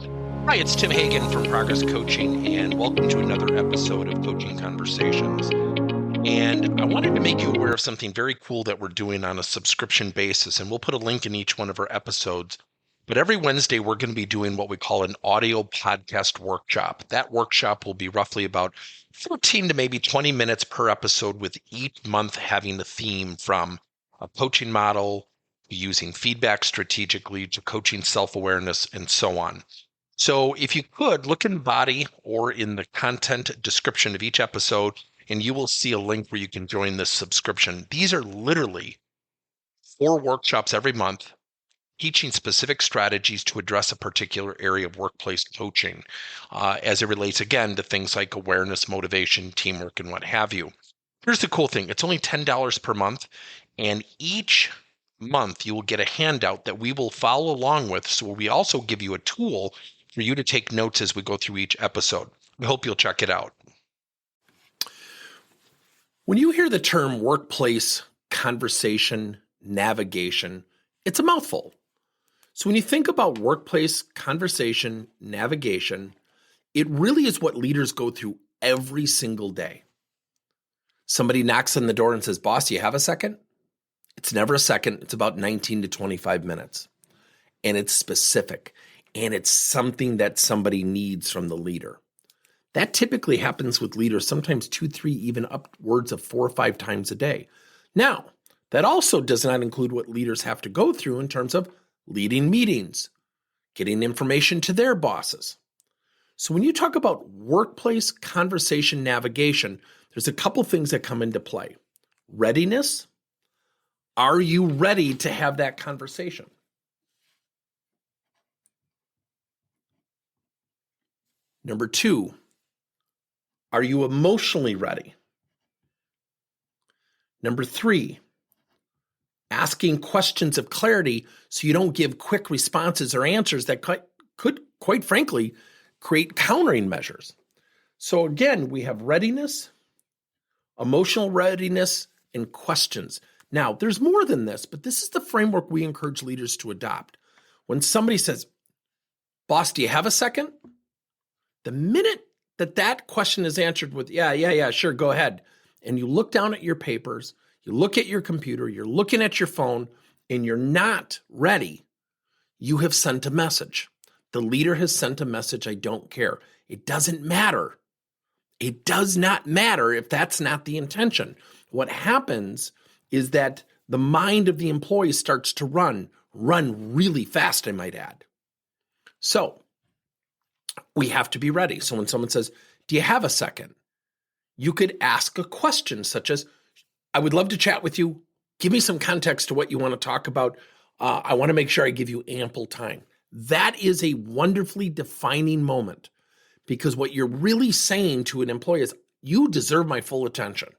Hi, it's Tim Hagen from Progress Coaching, and welcome to another episode of Coaching Conversations. And I wanted to make you aware of something very cool that we're doing on a subscription basis, and we'll put a link in each one of our episodes. But every Wednesday, we're going to be doing what we call an audio podcast workshop. That workshop will be roughly about 14 to maybe 20 minutes per episode, with each month having a theme from a coaching model, using feedback strategically, to coaching self-awareness, and so on. So if you could, look in the body or in the content description of each episode, and you will see a link where you can join this subscription. These are literally 4 workshops every month, teaching specific strategies to address a particular area of workplace coaching, as it relates, again, to things like awareness, motivation, teamwork, and what have you. Here's the cool thing. It's only $10 per month, and each month you will get a handout that we will follow along with. So we also give you a tool for you to take notes as we go through each episode. We hope you'll check it out. When you hear the term workplace conversation navigation, it's a mouthful. So when you think about workplace conversation navigation, it really is what leaders go through every single day. Somebody knocks on the door and says, "Boss, do you have a second?" It's never a second. It's about 19 to 25 minutes. And it's specific. And it's something that somebody needs from the leader. That typically happens with leaders, sometimes 2, 3, even upwards of 4 or 5 times a day. Now, that also does not include what leaders have to go through in terms of leading meetings, getting information to their bosses. So when you talk about workplace conversation navigation, there's a couple things that come into play. Readiness. Are you ready to have that conversation? Number 2, are you emotionally ready? Number 3, asking questions of clarity so you don't give quick responses or answers that could, quite frankly, create countering measures. So again, we have readiness, emotional readiness, and questions. Now, there's more than this, but this is the framework we encourage leaders to adopt. When somebody says, "Boss, do you have a second?" The minute that question is answered with, yeah, sure, go ahead, and you look down at your papers, you look at your computer, you're looking at your phone, and you're not ready, you have sent a message. The leader has sent a message, I don't care. It doesn't matter. It does not matter if that's not the intention. What happens is that the mind of the employee starts to run really fast, I might add. So we have to be ready. So when someone says, "Do you have a second?" you could ask a question such as, "I would love to chat with you. Give me some context to what you want to talk about. I want to make sure I give you ample time." That is a wonderfully defining moment, because what you're really saying to an employee is, "You deserve my full attention."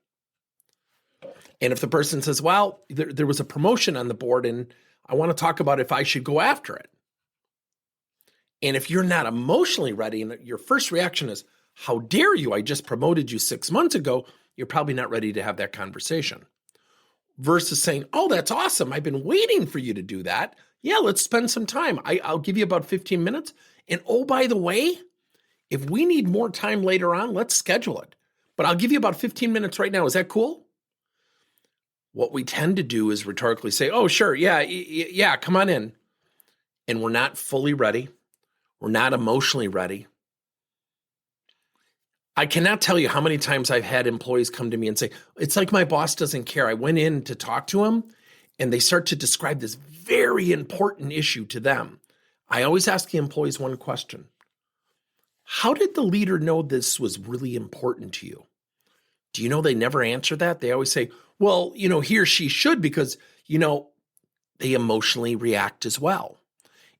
And if the person says, "Well, there was a promotion on the board and I want to talk about if I should go after it." And if you're not emotionally ready and your first reaction is, "How dare you? I just promoted you 6 months ago," you're probably not ready to have that conversation. Versus saying, "Oh, that's awesome. I've been waiting for you to do that. Yeah, let's spend some time. I'll give you about 15 minutes. And oh, by the way, if we need more time later on, let's schedule it. But I'll give you about 15 minutes right now. Is that cool?" What we tend to do is rhetorically say, "Oh, sure. Yeah, come on in." And we're not fully ready. We're not emotionally ready. I cannot tell you how many times I've had employees come to me and say, "It's like my boss doesn't care. I went in to talk to him," and they start to describe this very important issue to them. I always ask the employees one question. How did the leader know this was really important to you? Do you know they never answer that? They always say, "Well, he or she should," because, they emotionally react as well.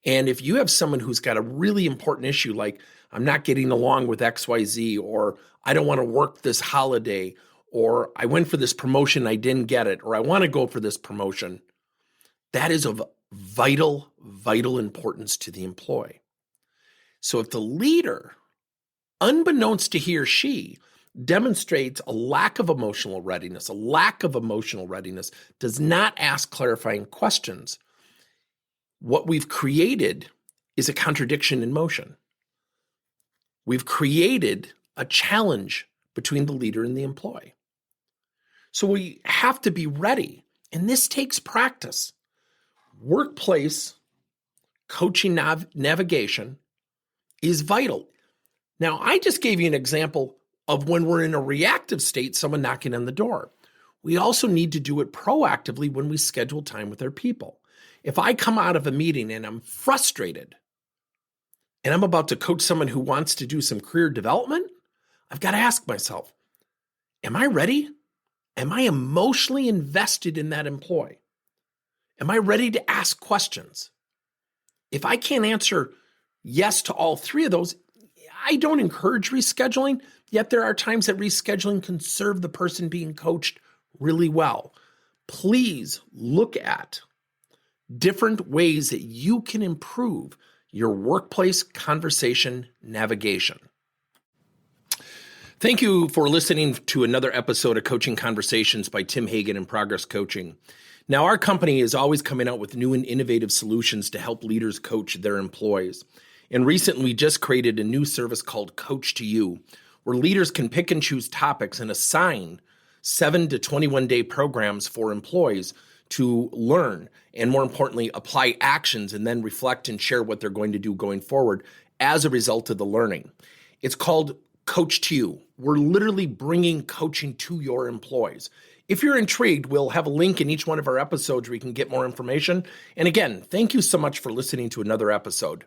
And if you have someone who's got a really important issue, like, "I'm not getting along with XYZ," or "I don't want to work this holiday," or "I went for this promotion, I didn't get it," or "I want to go for this promotion," that is of vital, vital importance to the employee. So if the leader, unbeknownst to he or she, demonstrates a lack of emotional readiness, does not ask clarifying questions, what we've created is a contradiction in motion. We've created a challenge between the leader and the employee. So we have to be ready, and this takes practice. Workplace coaching navigation is vital. Now, I just gave you an example of when we're in a reactive state, someone knocking on the door. We also need to do it proactively when we schedule time with our people. If I come out of a meeting and I'm frustrated and I'm about to coach someone who wants to do some career development, I've got to ask myself, am I ready? Am I emotionally invested in that employee? Am I ready to ask questions? If I can't answer yes to all three of those, I don't encourage rescheduling, yet there are times that rescheduling can serve the person being coached really well. Please look at different ways that you can improve your workplace conversation navigation. Thank you for listening to another episode of Coaching Conversations by Tim Hagen and Progress Coaching. Now, our company is always coming out with new and innovative solutions to help leaders coach their employees. And recently, we just created a new service called Coach to You, where leaders can pick and choose topics and assign 7 to 21-day programs for employees to learn and, more importantly, apply actions and then reflect and share what they're going to do going forward as a result of the learning. It's called Coach to You. We're literally bringing coaching to your employees. If you're intrigued, we'll have a link in each one of our episodes where you can get more information. And again, thank you so much for listening to another episode.